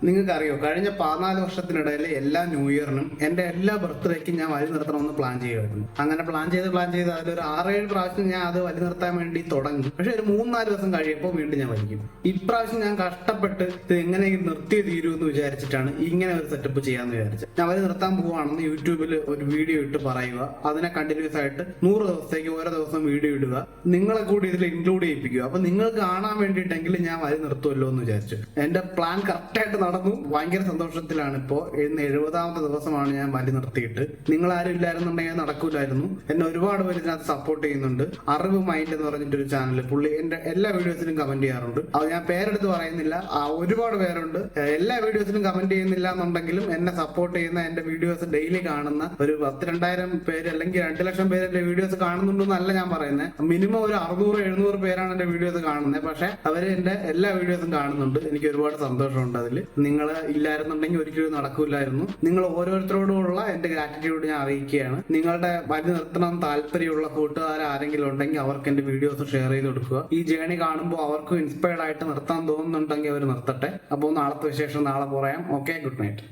നിങ്ങൾക്കറിയോ, കഴിഞ്ഞ 14 വർഷത്തിനിടയിൽ എല്ലാ ന്യൂ ഇയറിനും എന്റെ എല്ലാ ബർത്ത്ഡേക്കും ഞാൻ വലി നിർത്തണമെന്ന് പ്ലാൻ ചെയ്യുമായിരുന്നു. അങ്ങനെ പ്ലാൻ ചെയ്ത് അതിലൊരു 6-7 പ്രാവശ്യം ഞാൻ അത് വലി നിർത്താൻ വേണ്ടി തുടങ്ങി. പക്ഷെ ഒരു 3-4 ദിവസം കഴിയുമ്പോൾ വീണ്ടും ഞാൻ വലിക്കും. ഇപ്രാവശ്യം ഞാൻ കഷ്ടപ്പെട്ട് ഇത് എങ്ങനെയെങ്കിലും നിർത്തിയേ തീരൂ എന്ന് വിചാരിച്ചിട്ടാണ് ഇങ്ങനെ ഒരു സെറ്റപ്പ് ചെയ്യാന്ന് വിചാരിച്ചത്. ഞാൻ വലി നിർത്താൻ പോവാണെന്ന് യൂട്യൂബിൽ ഒരു വീഡിയോ ഇട്ട് പറയുക, അതിനെ കണ്ടിന്യൂസ് ആയിട്ട് 100 ദിവസത്തേക്ക് ഓരോ ദിവസം വീഡിയോ ഇടുക, നിങ്ങളെ കൂടി ഇതിൽ ഇൻക്ലൂഡ് ചെയ്യിപ്പിക്കുക. അപ്പൊ നിങ്ങൾ കാണാൻ വേണ്ടിയിട്ടെങ്കിലും ഞാൻ വലി നിർത്തുമല്ലോ എന്ന് വിചാരിച്ചു. എന്റെ പ്ലാൻ കറക്റ്റായിട്ട് നടന്നു. ഭയങ്കര സന്തോഷത്തിലാണ് ഇപ്പോ. ഇന്ന് 70ാമത്തെ ദിവസമാണ് ഞാൻ വലി നിർത്തിയിട്ട്. നിങ്ങൾ ആരും ഇല്ലായിരുന്നുണ്ടെങ്കിൽ നടക്കൂലായിരുന്നു. എന്നെ ഒരുപാട് പേര് ഇതിനകത്ത് സപ്പോർട്ട് ചെയ്യുന്നുണ്ട്. അറിവ് മൈൻഡ് എന്ന് പറഞ്ഞിട്ടൊരു ചാനൽ, പുള്ളി എന്റെ എല്ലാ വീഡിയോസിലും കമന്റ് ചെയ്യാറുണ്ട്. അത് ഞാൻ പേരെടുത്ത് പറയുന്നില്ല, ഒരുപാട് പേരുണ്ട്. എല്ലാ വീഡിയോസിലും കമന്റ് ചെയ്യുന്നില്ല എന്നുണ്ടെങ്കിലും എന്നെ സപ്പോർട്ട് ചെയ്യുന്ന, എന്റെ വീഡിയോസ് ഡെയിലി കാണുന്ന ഒരു 10,000-2000 പേര് അല്ലെങ്കിൽ 2 ലക്ഷം പേര് എന്റെ വീഡിയോസ് കാണുന്നുണ്ടെന്നല്ല ഞാൻ പറയുന്നത്. മിനിമം ഒരു 600-700 പേരാണ് എന്റെ വീഡിയോസ് കാണുന്നത്. പക്ഷെ അവര് എന്റെ എല്ലാ വീഡിയോസും കാണുന്നുണ്ട്. എനിക്ക് ഒരുപാട് സന്തോഷമുണ്ട് അതിൽ. നിങ്ങൾ ഇല്ലായിരുന്നുണ്ടെങ്കിൽ ഒരിക്കലും നടക്കൂലായിരുന്നു. നിങ്ങൾ ഓരോരുത്തരോടുമുള്ള എന്റെ ഗ്രാറ്റിറ്റ്യൂഡ് ഞാൻ അറിയിക്കുകയാണ്. നിങ്ങളുടെ വലി നിർത്തണം താല്പര്യമുള്ള കൂട്ടുകാർ ആരെങ്കിലും ഉണ്ടെങ്കിൽ അവർക്ക് എന്റെ വീഡിയോസ് ഷെയർ ചെയ്ത് കൊടുക്കുക. ഈ ജേണി കാണുമ്പോൾ അവർക്കും ഇൻസ്പയർഡ് ആയിട്ട് നിർത്താൻ തോന്നുന്നുണ്ടെങ്കിൽ അവർ നിർത്തട്ടെ. അപ്പോൾ നാളത്തെ വിശേഷം നാളെ പറയാം. Okay, good night.